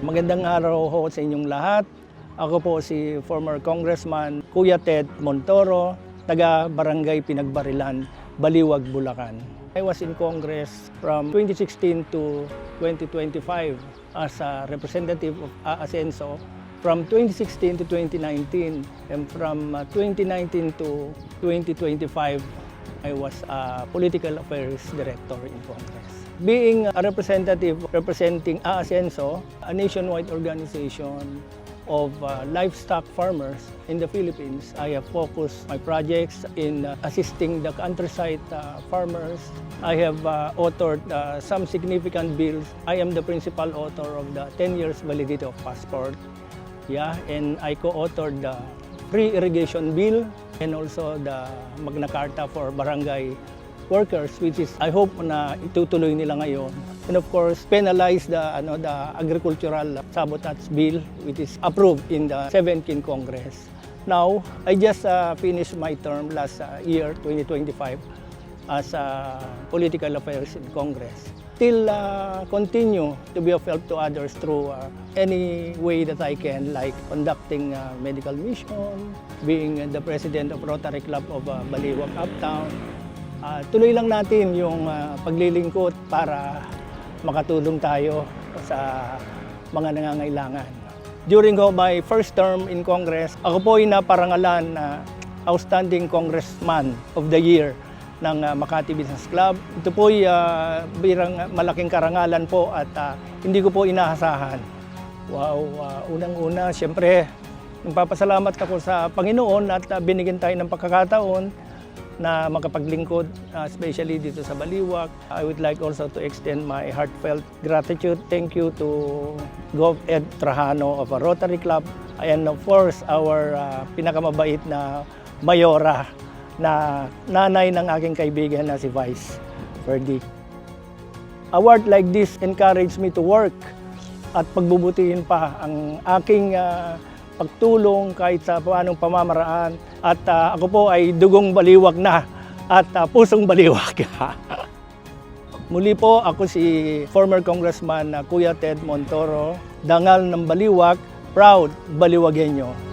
Magandang araw ho sa inyong lahat. Ako po si former Congressman Kuya Ted Montoro, taga Barangay Pinagbarilan, Baliwag, Bulacan. I was in Congress from 2016 to 2025 as a representative of Asenso, from 2016 to 2019, and from 2019 to 2025, I was a political affairs director in Congress. Being a representative representing Asenso, a nationwide organization of livestock farmers in the Philippines, I have focused my projects in assisting the countryside farmers. I have authored some significant bills. I am the principal author of the 10 years validity of passport. And I co-authored the free irrigation bill and also the Magna Carta for barangay workers, which is I hope na itutuloy nila ngayon. And of course, penalize the agricultural sabotage bill, which is approved in the 17th Congress. Now, I just finished my term last year, 2025, as political affairs in Congress. Still continue to be of help to others through any way that I can, like conducting medical mission, being the president of Rotary Club of Baliwag Uptown. Tuloy lang natin yung paglilingkod para makatulong tayo sa mga nangangailangan. During my first term in Congress, ako po ay naparangalan na Outstanding Congressman of the Year ng Makati Business Club. Ito po ay birang malaking karangalan po at hindi ko po inaasahan. Wow, unang-una, siyempre, nagpapasalamat ako sa Panginoon at binigyan tayo ng pagkakataon na makapaglingkod, especially dito sa Baliwag. I would like also to extend my heartfelt gratitude. Thank you to Gov. Ed Trajano of a Rotary Club, and of course our pinakamabait na mayora na nanay ng aking kaibigan na si Vice Ferdy. Award like this encourage me to work at pagbubutihin pa ang aking pagtulong kahit sa paanong pamamaraan. At ako po ay dugong baliwag na at pusong baliwag. Muli po, ako si former Congressman Kuya Ted Montoro, dangal ng Baliwag, proud Baliwagenyo.